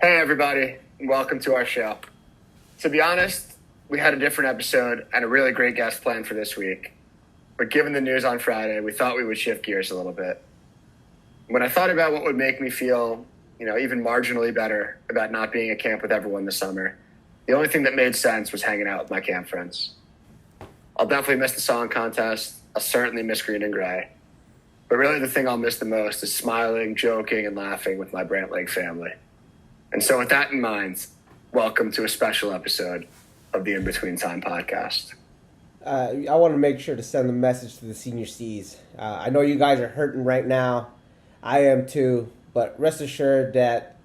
Hey, everybody, and welcome to our show. To be honest, we had a different episode and a really great guest planned for this week. But given the news on Friday, we thought we would shift gears a little bit. When I thought about what would make me feel, even marginally better about not being at camp with everyone this summer, the only thing that made sense was hanging out with my camp friends. I'll definitely miss the song contest. I'll certainly miss green and gray. But really the thing I'll miss the most is smiling, joking, and laughing with my Brant Lake family. And so with that in mind, welcome to a special episode of the In Between Time podcast. I want to make sure to send a message to the senior Cs. I know you guys are hurting right now. I am too. But rest assured that,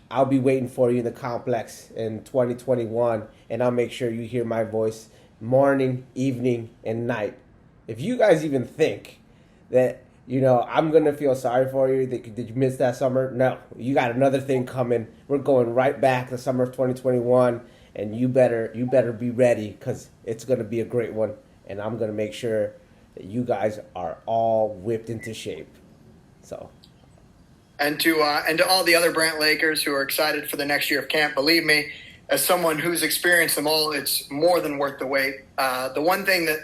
I'll be waiting for you in the complex in 2021. And I'll make sure you hear my voice morning, evening, and night. If you guys even think that I'm going to feel sorry for you. Did you miss that summer? No. You got another thing coming. We're going right back to summer of 2021, and you better be ready because it's going to be a great one, and I'm going to make sure that you guys are all whipped into shape. So. And to all the other Brant Lakers who are excited for the next year of camp, believe me, as someone who's experienced them all, it's more than worth the wait. The one thing that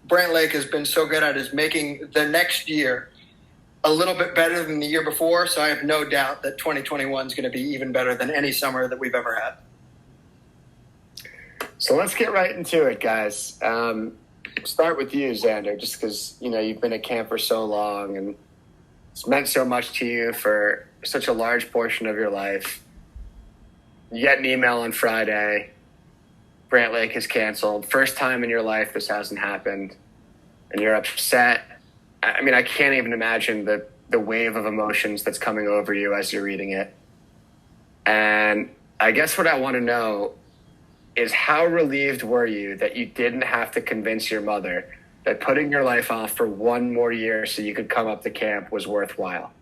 Brant Lake has been so good at is making the next year a little bit better than the year before. So I have no doubt that 2021 is going to be even better than any summer that we've ever had. So let's get right into it, guys. Start with you, Xander, just because, you've been at camp for so long and it's meant so much to you for such a large portion of your life. You get an email on Friday. Brant Lake is canceled. First time in your life this hasn't happened, and you're upset. I mean, I can't even imagine the wave of emotions that's coming over you as you're reading it. And I guess what I want to know is how relieved were you that you didn't have to convince your mother that putting your life off for one more year so you could come up to camp was worthwhile?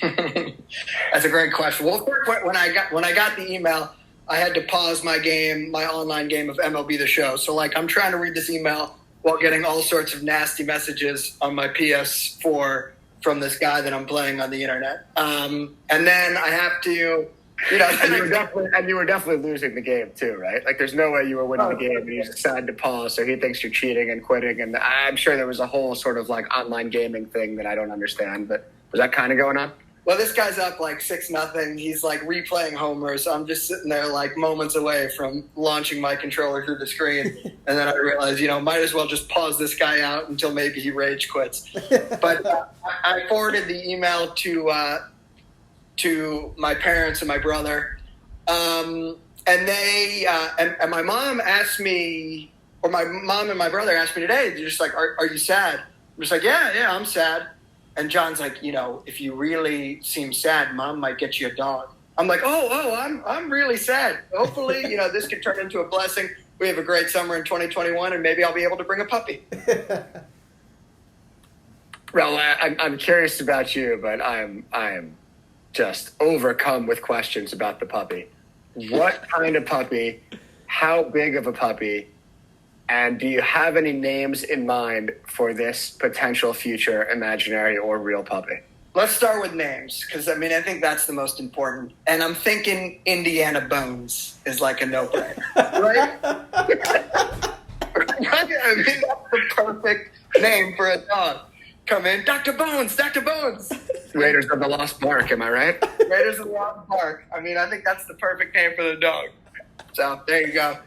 That's a great question. Well, when I got the email, I had to pause my online game of MLB The Show. So, I'm trying to read this email while getting all sorts of nasty messages on my PS4 from this guy that I'm playing on the internet. And then I have to, and you were definitely losing the game too, right? There's no way you were winning the game and you decided to pause, so he thinks you're cheating and quitting. And I'm sure there was a whole sort of online gaming thing that I don't understand, but was that kind of going on? Well, this guy's up 6-0. He's replaying homers. I'm just sitting there moments away from launching my controller through the screen. And then I realized, might as well just pause this guy out until maybe he rage quits. But I forwarded the email to my parents and my brother. And they and my mom asked me, or my mom and my brother asked me today, they're just are you sad? I'm just yeah, I'm sad. And John's if you really seem sad, Mom might get you a dog. I'm I'm really sad. Hopefully, this could turn into a blessing. We have a great summer in 2021, and maybe I'll be able to bring a puppy. Raul, I'm curious about you, but I am just overcome with questions about the puppy. What kind of puppy? How big of a puppy? And do you have any names in mind for this potential future imaginary or real puppy? Let's start with names, because, I think that's the most important. And I'm thinking Indiana Bones is a no-brainer, right? That's the perfect name for a dog. Come in, Dr. Bones, Dr. Bones. Raiders of the Lost Ark, am I right? Raiders of the Lost Ark. I think that's the perfect name for the dog. So there you go.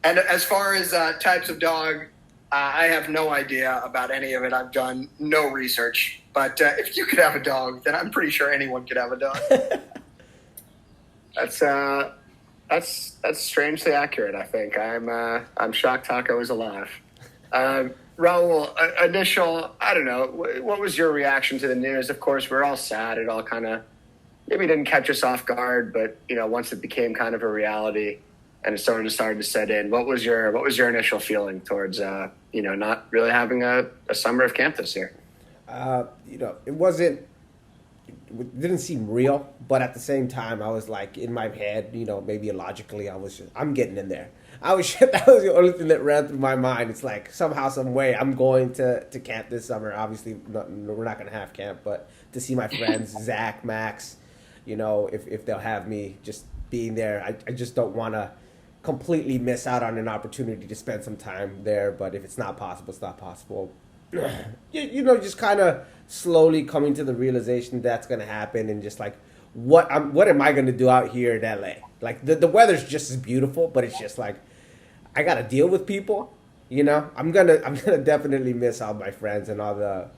And as far as types of dog, I have no idea about any of it. I've done no research. But if you could have a dog, then I'm pretty sure anyone could have a dog. That's strangely accurate, I think. I'm shocked Taco is alive. Raul, I don't know, what was your reaction to the news? Of course, we're all sad. It all kind of maybe didn't catch us off guard, but once it became kind of a reality and it started to set in, what was your initial feeling towards not really having a summer of camp this year? It didn't seem real, but at the same time, I was in my head, maybe logically, I'm getting in there. That was the only thing that ran through my mind. It's somehow, some way, I'm going to camp this summer. Obviously, we're not going to have camp, but to see my friends, Zach, Max, if they'll have me just being there. I just don't want to completely miss out on an opportunity to spend some time there. But if it's not possible, it's not possible. Just kind of slowly coming to the realization that's going to happen, and just like, what am I going to do out here in LA? Like the weather's just as beautiful, but it's just like, I got to deal with people. I'm gonna definitely miss all my friends and all the,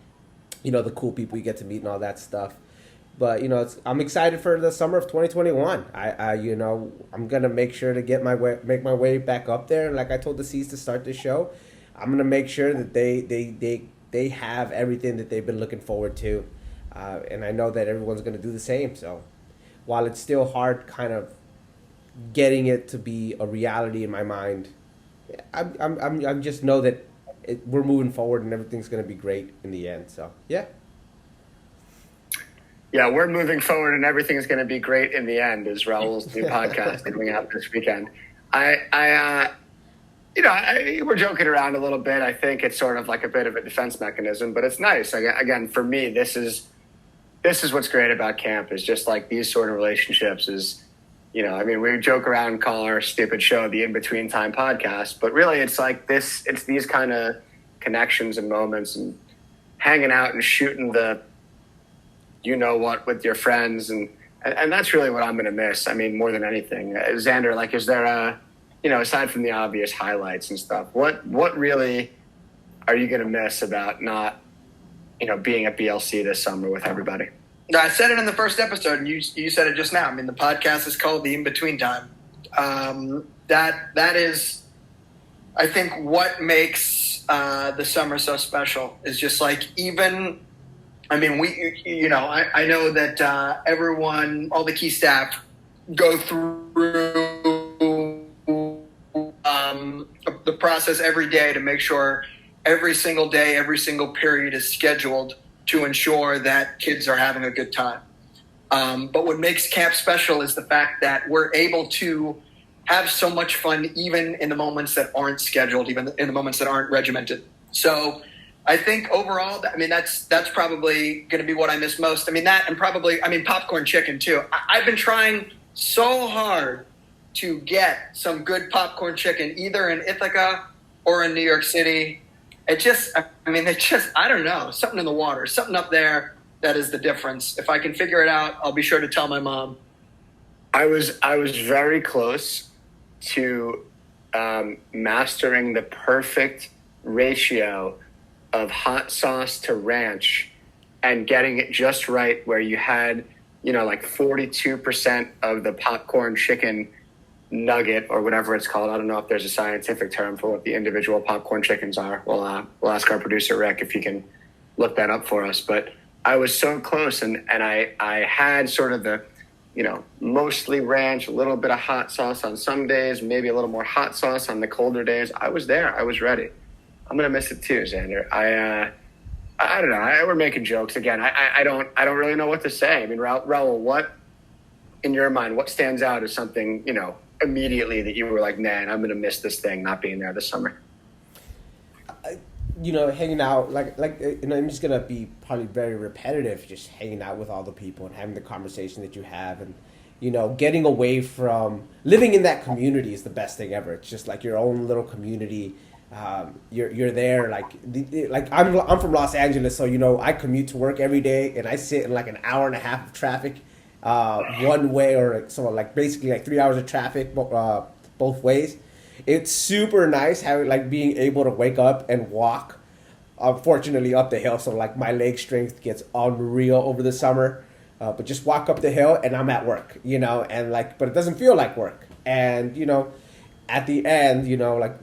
the cool people you get to meet and all that stuff. But I'm excited for the summer of 2021. I'm gonna make sure to make my way back up there. Like I told the C's to start the show, I'm gonna make sure that they have everything that they've been looking forward to, and I know that everyone's gonna do the same. So while it's still hard, kind of getting it to be a reality in my mind, I'm just know that we're moving forward and everything's gonna be great in the end. So yeah. Yeah, we're moving forward and everything's going to be great in the end is Raul's new podcast coming out this weekend. We're joking around a little bit. I think it's sort of like a bit of a defense mechanism, but it's nice. Again, for me, this is what's great about camp is just like these sort of relationships is, we joke around and call our stupid show the In Between Time podcast, but really it's like this, it's these kind of connections and moments and hanging out and shooting the, with your friends. And that's really what I'm going to miss. I mean, more than anything. Xander, like, is there aside from the obvious highlights and stuff, what really are you going to miss about not, being at BLC this summer with everybody? I said it in the first episode, and you said it just now. I mean, the podcast is called the In Between Time. That is, I think, what makes the summer so special is just like even – I mean, I know that everyone, all the key staff go through the process every day to make sure every single day, every single period is scheduled to ensure that kids are having a good time. But what makes camp special is the fact that we're able to have so much fun even in the moments that aren't scheduled, even in the moments that aren't regimented. So I think overall, that's probably going to be what I miss most. I mean, that and probably, popcorn chicken too. I've been trying so hard to get some good popcorn chicken, either in Ithaca or in New York City. I don't know, something in the water, something up there that is the difference. If I can figure it out, I'll be sure to tell my mom. I was very close to mastering the perfect ratio of hot sauce to ranch and getting it just right where you had, like 42% of the popcorn chicken nugget or whatever it's called. I don't know if there's a scientific term for what the individual popcorn chickens are. We'll ask our producer, Rick, if he can look that up for us. But I was so close, and I had sort of the, mostly ranch, a little bit of hot sauce on some days, maybe a little more hot sauce on the colder days. I was there. I was ready. I'm gonna miss it too, Xander. I don't know. We're making jokes again. I don't really know what to say. I mean, Raul, what in your mind, what stands out as something immediately that you were like, man, I'm gonna miss this thing not being there this summer? Hanging out I'm just gonna be probably very repetitive, just hanging out with all the people and having the conversation that you have, and getting away from living in that community is the best thing ever. It's just like your own little community. You're there, like I'm from Los Angeles, so I commute to work every day, and I sit in like an hour and a half of traffic, one way, or so like basically like 3 hours of traffic both ways. It's super nice having being able to wake up and walk, unfortunately up the hill, so like my leg strength gets unreal over the summer, but just walk up the hill and I'm at work, and but it doesn't feel like work, and at the end,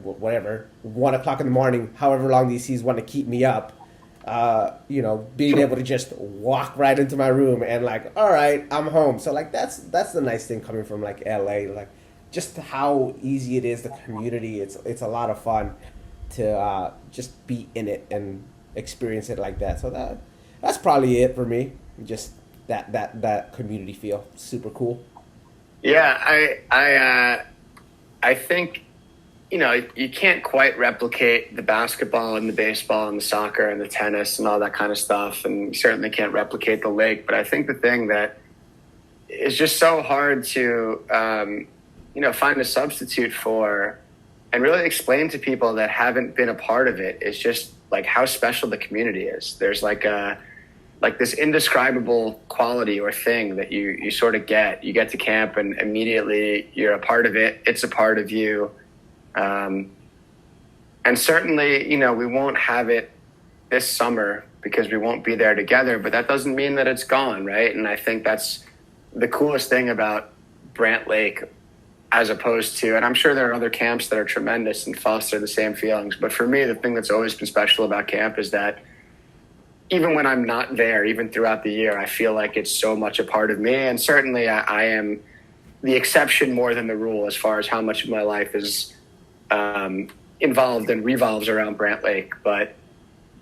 whatever, 1 o'clock in the morning, however long these C's want to keep me up, being able to just walk right into my room and all right, I'm home. So that's the nice thing coming from LA, just how easy it is, the community. It's a lot of fun to just be in it and experience it like that. So that's probably it for me. Just that community feel, super cool. Yeah, I think, you can't quite replicate the basketball and the baseball and the soccer and the tennis and all that kind of stuff. And you certainly can't replicate the lake. But I think the thing that, is just so hard to, find a substitute for, and really explain to people that haven't been a part of it. Is just like how special the community is. There's like this indescribable quality or thing that you sort of get. You get to camp and immediately you're a part of it. It's a part of you. And certainly, we won't have it this summer because we won't be there together, but that doesn't mean that it's gone, right? And I think that's the coolest thing about Brant Lake, as opposed to, and I'm sure there are other camps that are tremendous and foster the same feelings, but for me, the thing that's always been special about camp is that even when I'm not there, even throughout the year, I feel like it's so much a part of me. And certainly I am the exception more than the rule as far as how much of my life is involved and revolves around Brant Lake. But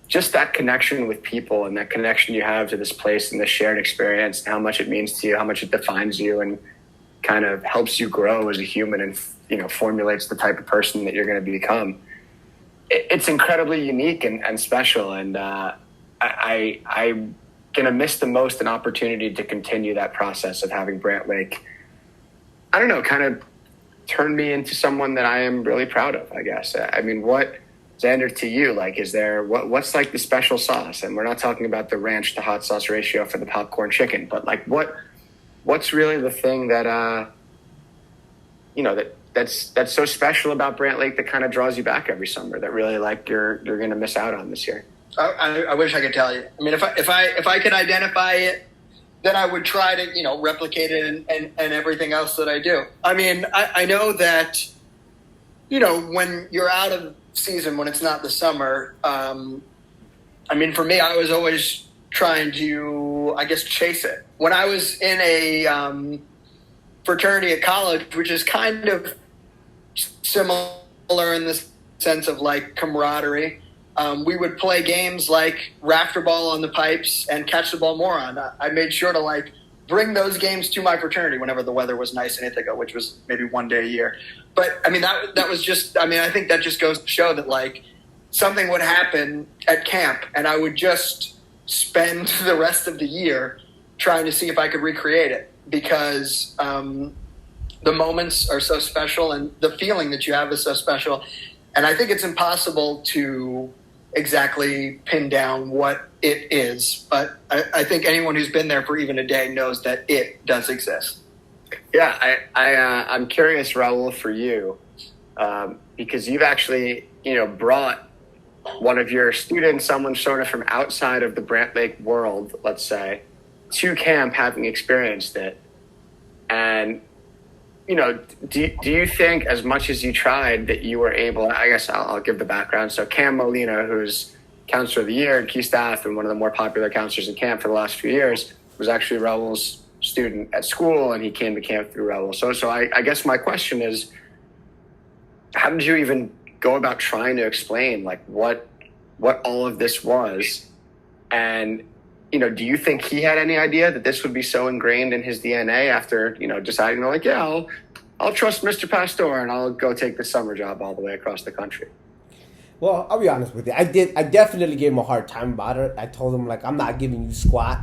just that connection with people and that connection you have to this place and this shared experience, and how much it means to you, how much it defines you and kind of helps you grow as a human and, formulates the type of person that you're going to become. It's incredibly unique and special. And I'm going to miss the most an opportunity to continue that process of having Brant Lake, I don't know, kind of turn me into someone that I am really proud of, I guess. I mean, what, Xander, to you, like, is there, what's like the special sauce? And we're not talking about the ranch to hot sauce ratio for the popcorn chicken, but like what's really the thing that, that's so special about Brant Lake that kind of draws you back every summer, that really like you're going to miss out on this year? I wish I could tell you. I mean, if I could identify it, then I would try to, replicate it and everything else that I do. I mean, I know that, when you're out of season, when it's not the summer, I mean, for me, I was always trying to, I guess, chase it. When I was in a fraternity at college, which is kind of similar in the sense of like camaraderie, we would play games like rafter ball on the pipes and catch the ball moron. I made sure to like bring those games to my fraternity whenever the weather was nice in Ithaca, which was maybe one day a year. But I mean, that was just, I mean, I think that just goes to show that like something would happen at camp and I would just spend the rest of the year trying to see if I could recreate it, because the moments are so special and the feeling that you have is so special. And I think it's impossible to exactly pin down what it is, but I think anyone who's been there for even a day knows that it does exist. Yeah, I'm curious, Raul, for you, because you've actually, brought one of your students, someone sort of from outside of the Brant Lake world, let's say, to camp, having experienced it. And, do you think, as much as you tried, that you were able, I guess I'll give the background. So Cam Molina, who's counselor of the year and key staff and one of the more popular counselors in camp for the last few years, was actually Raul's student at school, and he came to camp through Raul. So I guess my question is, how did you even go about trying to explain like what all of this was? And, do you think he had any idea that this would be so ingrained in his DNA after, deciding like, yeah, I'll trust Mr. Pastor and I'll go take the summer job all the way across the country? Well, I'll be honest with you. I definitely gave him a hard time about it. I told him, like, I'm not giving you squat.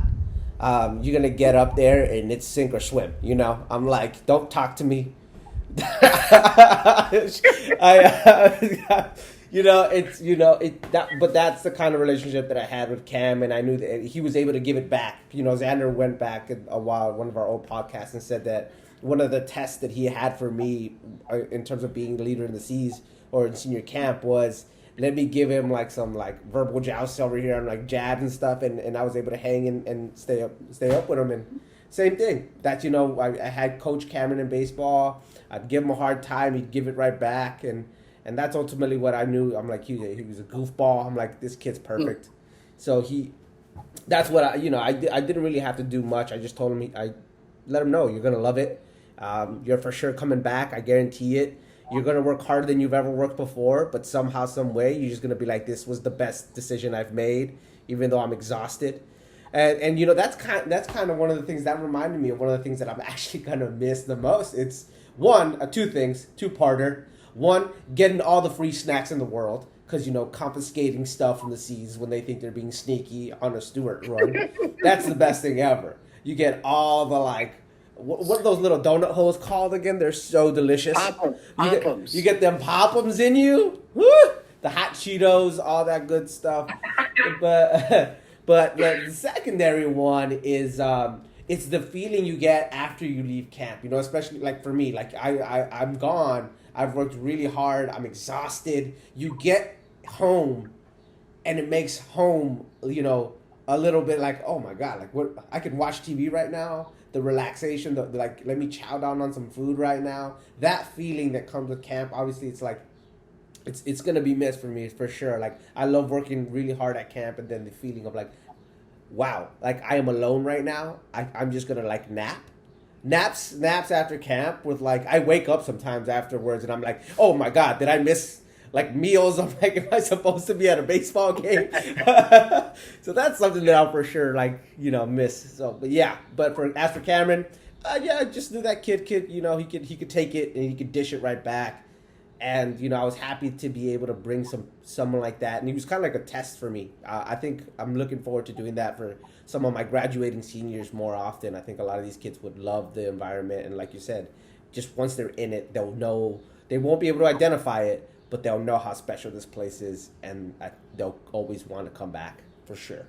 You're going to get up there and it's sink or swim, I'm like, don't talk to me. But that's the kind of relationship that I had with Cam, and I knew that he was able to give it back. Xander went back a while, one of our old podcasts, and said that one of the tests that he had for me in terms of being the leader in the C's or in senior camp was, let me give him like some like verbal joust over here and like jabs and stuff, and I was able to hang and stay up with him. And same thing, that I had Coach Cameron in baseball. I'd give him a hard time, he'd give it right back, and that's ultimately what I knew. I'm like, he was a goofball. I'm like, this kid's perfect. So that's what I didn't really have to do much. I just told him, I let him know, you're gonna love it. You're for sure coming back. I guarantee it. You're gonna work harder than you've ever worked before, but somehow, some way, you're just gonna be like, this was the best decision I've made, even though I'm exhausted. And that's kind of one of the things that reminded me of one of the things that I'm actually gonna miss the most. It's two things, two-parter. One, getting all the free snacks in the world, because, confiscating stuff from the C's when they think they're being sneaky on a Stewart run. That's the best thing ever. You get all the, what are those little donut holes called again? They're so delicious. You get them pop-ums in you. Woo! The hot Cheetos, all that good stuff. But the secondary one is it's the feeling you get after you leave camp. You know, especially like for me, like I'm gone. I've worked really hard. I'm exhausted. You get home, and it makes home, you know, a little bit like, oh my God, like what, I can watch TV right now. The relaxation, the like, let me chow down on some food right now. That feeling that comes with camp, obviously, it's like, it's gonna be missed for me for sure. Like I love working really hard at camp, and then the feeling of like, wow, like I am alone right now. I'm just gonna like naps after camp with like, I wake up sometimes afterwards and I'm like, oh my God, did I miss like meals? I'm like, am I supposed to be at a baseball game? So that's something that I'll for sure like, you know, miss. So, but yeah, as for Cameron, yeah, just do that kid, you know, he could take it and he could dish it right back. And, you know, I was happy to be able to bring someone like that. And he was kind of like a test for me. I think I'm looking forward to doing that for some of my graduating seniors more often. I think a lot of these kids would love the environment. And like you said, just once they're in it, they'll know, they won't be able to identify it, but they'll know how special this place is. And they'll always want to come back for sure.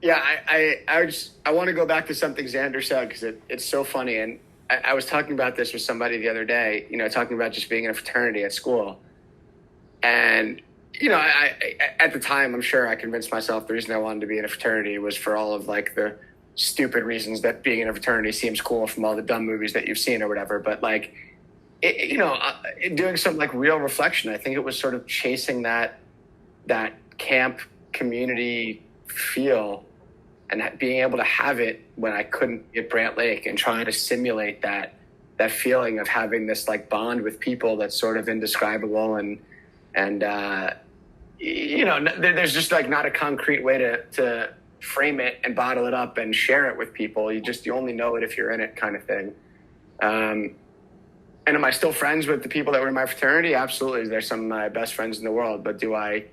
Yeah, I want to go back to something Xander said because it's so funny. And I was talking about this with somebody the other day, you know, talking about just being in a fraternity at school. And, you know, I at the time, I'm sure I convinced myself the reason I wanted to be in a fraternity was for all of like the stupid reasons that being in a fraternity seems cool from all the dumb movies that you've seen or whatever. But like, you know, doing some like real reflection, I think it was sort of chasing that camp community feel and being able to have it when I couldn't be at Brant Lake and trying to simulate that feeling of having this like bond with people that's sort of indescribable and you know, there's just like not a concrete way to frame it and bottle it up and share it with people. You only know it if you're in it kind of thing. And am I still friends with the people that were in my fraternity? Absolutely. They're some of my best friends in the world, but do I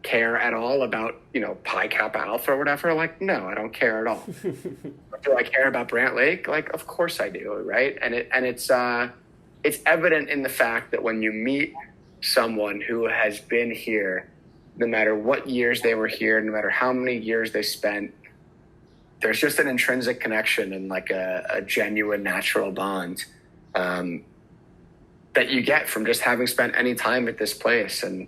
care at all about, you know, Pi Kappa Alpha or whatever? Like, no, I don't care at all. Do I care about Brant Lake? Like, of course I do, right? And it's evident in the fact that when you meet someone who has been here, no matter what years they were here, no matter how many years they spent, there's just an intrinsic connection and like a genuine natural bond that you get from just having spent any time at this place. And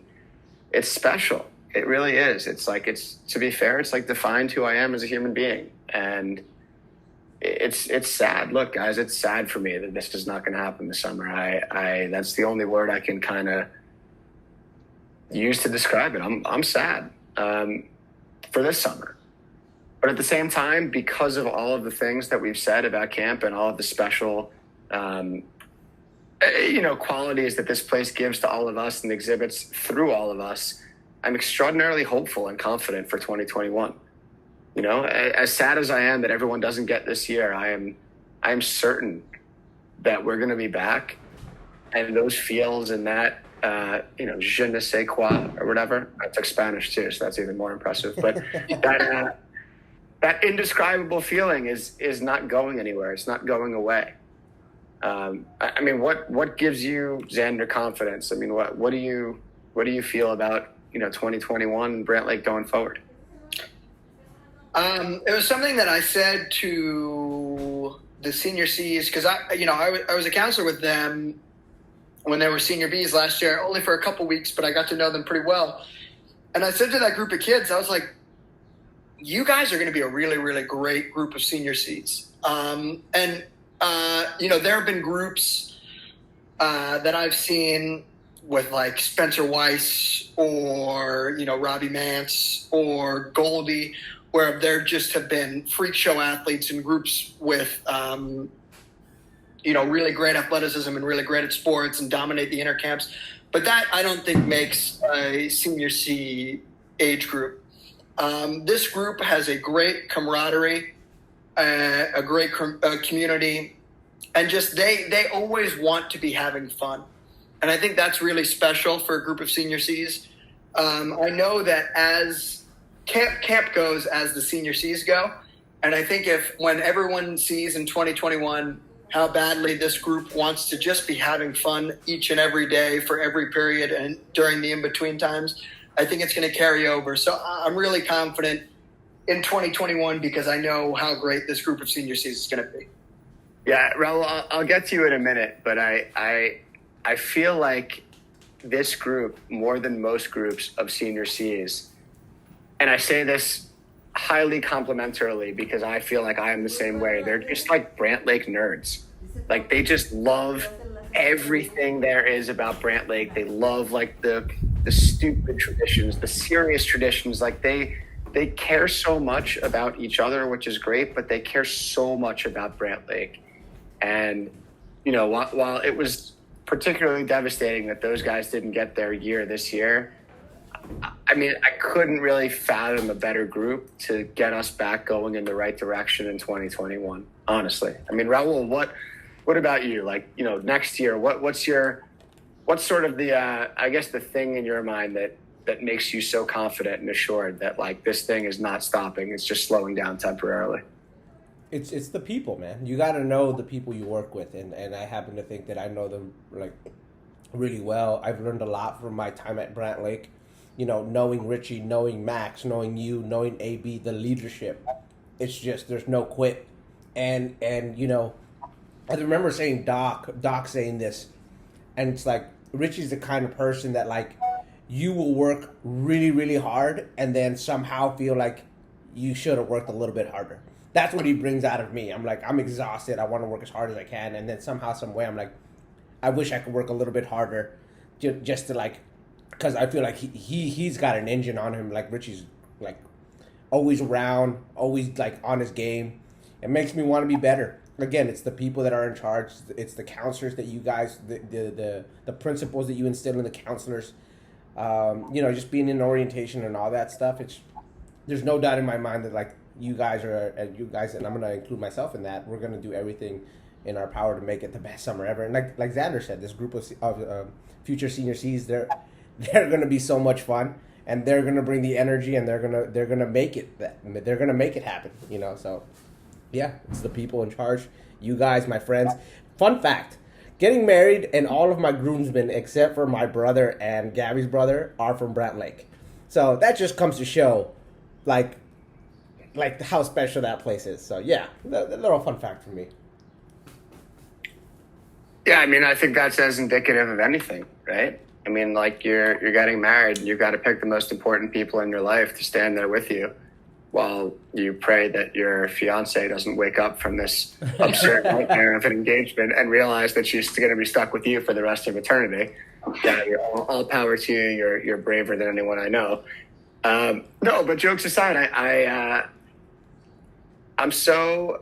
it's special. It really is. It's like, to be fair, it's like defined who I am as a human being. And it's sad. Look, guys, it's sad for me that this is not going to happen this summer. That's the only word I can kind of use to describe it. I'm sad for this summer. But at the same time, because of all of the things that we've said about camp and all of the special, you know, qualities that this place gives to all of us and exhibits through all of us, I'm extraordinarily hopeful and confident for 2021. You know, as sad as I am that everyone doesn't get this year, I am certain that we're going to be back, and those feels and that, you know, je ne sais quoi or whatever. I took Spanish too, so that's even more impressive. But that indescribable feeling is not going anywhere. It's not going away. I mean, what gives you, Xander, confidence? I mean, what do you feel about, you know, 2021 and Brant Lake going forward? It was something that I said to the senior C's because I was a counselor with them when they were senior Bs last year, only for a couple weeks, but I got to know them pretty well. And I said to that group of kids, I was like, you guys are going to be a really, really great group of senior Cs. You know, there have been groups that I've seen with like Spencer Weiss or, you know, Robbie Mance or Goldie, where there just have been freak show athletes in groups with, you know, really great athleticism and really great at sports and dominate the intercamps. But that I don't think makes a senior C age group. This group has a great camaraderie, a great community, and just they always want to be having fun. And I think that's really special for a group of senior Cs. I know that as camp goes, as the senior Cs go, And I think when everyone sees in 2021 how badly this group wants to just be having fun each and every day for every period and during the in-between times, I think it's going to carry over. So I'm really confident in 2021 because I know how great this group of senior Cs is going to be. Yeah, Raul, I'll get to you in a minute, but I feel like this group, more than most groups of senior Cs, and I say this highly complimentarily because I feel like I am the same way. They're just like Brant Lake nerds. Like they just love everything there is about Brant Lake. They love like the stupid traditions, the serious traditions. Like they care so much about each other, which is great, but they care so much about Brant Lake. And, you know, while it was particularly devastating that those guys didn't get their year this year, I mean, I couldn't really fathom a better group to get us back going in the right direction in 2021, honestly. I mean, Raul, what about you? Like, you know, next year, what's sort of the, I guess the thing in your mind that makes you so confident and assured that like this thing is not stopping, it's just slowing down temporarily? It's the people, man. You got to know the people you work with, and I happen to think that I know them like really well. I've learned a lot from my time at Brant Lake. You know, knowing Richie, knowing Max, knowing you, knowing AB, the leadership. It's just there's no quit, and you know, I remember saying Doc saying this, and it's like Richie's the kind of person that like you will work really really hard, and then somehow feel like you should have worked a little bit harder. That's what he brings out of me. I'm like, I'm exhausted. I want to work as hard as I can. And then somehow, some way, I'm like, I wish I could work a little bit harder just to like, because I feel like he's got an engine on him. Like Richie's like always around, always like on his game. It makes me want to be better. Again, it's the people that are in charge. It's the counselors that you guys, the principles that you instill in the counselors. You know, just being in orientation and all that stuff. There's no doubt in my mind that like, you guys, and I'm going to include myself in that, we're going to do everything in our power to make it the best summer ever. And like Xander said, this group of future senior Cs, they're going to be so much fun, and they're going to bring the energy, and they're going to make it they're going to make it happen, you know. So yeah, it's the people in charge. You guys, my friends. Fun fact, getting married, and all of my groomsmen except for my brother and Gabby's brother are from Brant Lake. So that just comes to show like how special that place is. So yeah, the little fun fact for me. Yeah, I mean, I think that's as indicative of anything, right? I mean, like you're getting married, and you've got to pick the most important people in your life to stand there with you while you pray that your fiance doesn't wake up from this absurd nightmare of an engagement and realize that she's going to be stuck with you for the rest of eternity. Yeah, you're all power to you. You're braver than anyone I know. No, but jokes aside, I'm so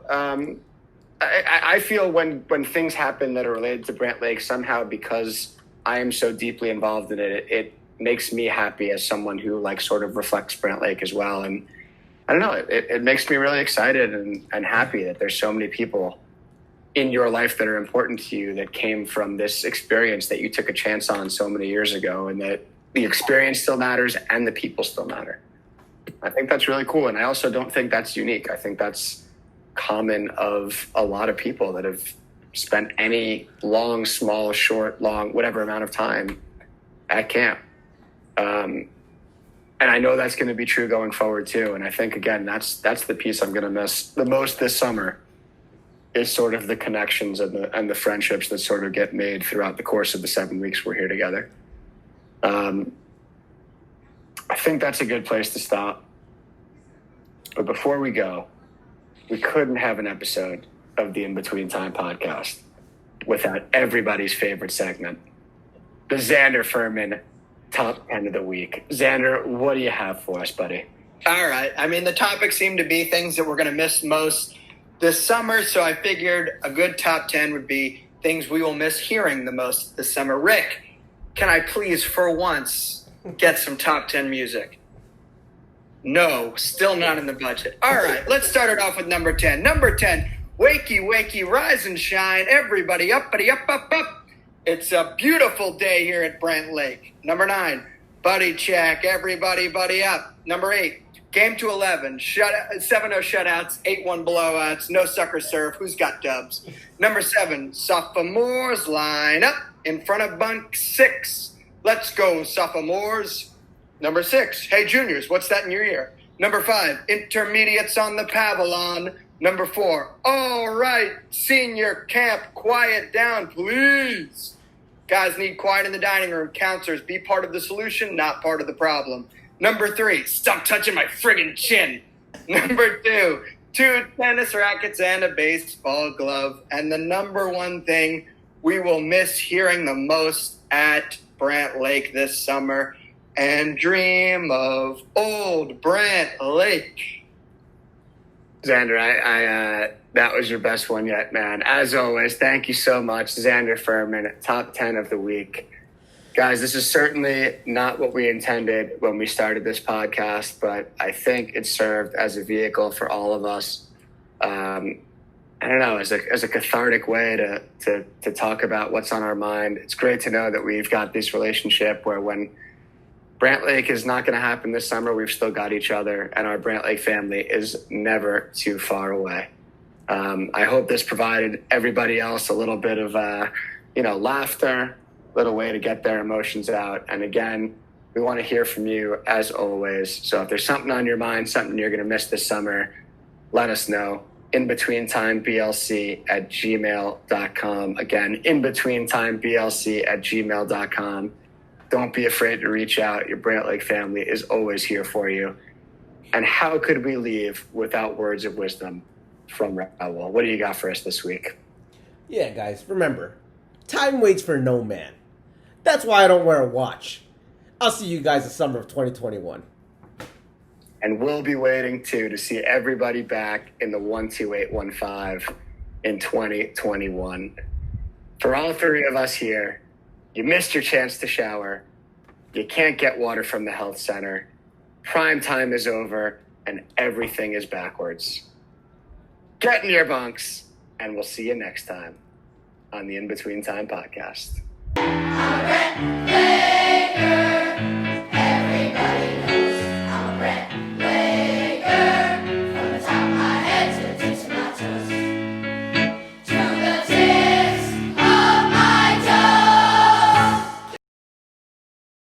I feel when things happen that are related to Brant Lake, somehow because I am so deeply involved in it, it makes me happy as someone who like sort of reflects Brant Lake as well. And I don't know, it makes me really excited and happy that there's so many people in your life that are important to you that came from this experience that you took a chance on so many years ago, and that the experience still matters and the people still matter. I think that's really cool. And I also don't think that's unique. I think that's common of a lot of people that have spent any long, small, short, long, whatever amount of time at camp. And I know that's going to be true going forward too. And I think, again, that's the piece I'm going to miss the most this summer, is sort of the connections and the friendships that sort of get made throughout the course of the 7 weeks we're here together. I think that's a good place to stop. But before we go, we couldn't have an episode of the In Between Time podcast without everybody's favorite segment, the Xander Furman Top 10 of the Week. Xander, what do you have for us, buddy? All right. I mean, the topics seem to be things that we're going to miss most this summer, so I figured a good top 10 would be things we will miss hearing the most this summer. Rick, can I please, for once, get some top 10 music? No, still not in the budget. All right, let's start it off with number 10. Number 10, wakey, wakey, rise and shine, everybody uppity, up, up, up. It's a beautiful day here at Brant Lake. Number 9, buddy check, everybody buddy up. Number 8, Game to 11, 7-0 shutouts, 8-1 blowouts, no sucker serve. Who's got dubs? Number 7, sophomores line up in front of bunk 6. Let's go, sophomores. Number 6, hey, juniors, what's that in your ear? Number 5, intermediates on the pavilion. Number 4, all right, senior camp, quiet down, please. Guys need quiet in the dining room. Counselors, be part of the solution, not part of the problem. Number 3, stop touching my friggin' chin. Number 2, 2 tennis rackets and a baseball glove. And the number 1 thing we will miss hearing the most at Brant Lake this summer, and dream of old Brant Lake. Xander, I that was your best one yet, man. As always, thank you so much, Xander Furman, top 10 of the week. Guys, this is certainly not what we intended when we started this podcast, but I think it served as a vehicle for all of us. I don't know, as a cathartic way to talk about what's on our mind. It's great to know that we've got this relationship where when Brant Lake is not going to happen this summer, we've still got each other, and our Brant Lake family is never too far away. I hope this provided everybody else a little bit of, laughter, little way to get their emotions out. And again, we want to hear from you as always. So if there's something on your mind, something you're going to miss this summer, let us know. inbetweentimeBLC@gmail.com. Again, inbetweentimeBLC@gmail.com. Don't be afraid to reach out. Your Brant Lake family is always here for you. And how could we leave without words of wisdom from Raul? What do you got for us this week? Yeah, guys, remember, time waits for no man. That's why I don't wear a watch. I'll see you guys the summer of 2021. And we'll be waiting, too, to see everybody back in the 12815 in 2021. For all 3 of us here, you missed your chance to shower. You can't get water from the health center. Prime time is over, and everything is backwards. Get in your bunks, and we'll see you next time on the In Between Time podcast.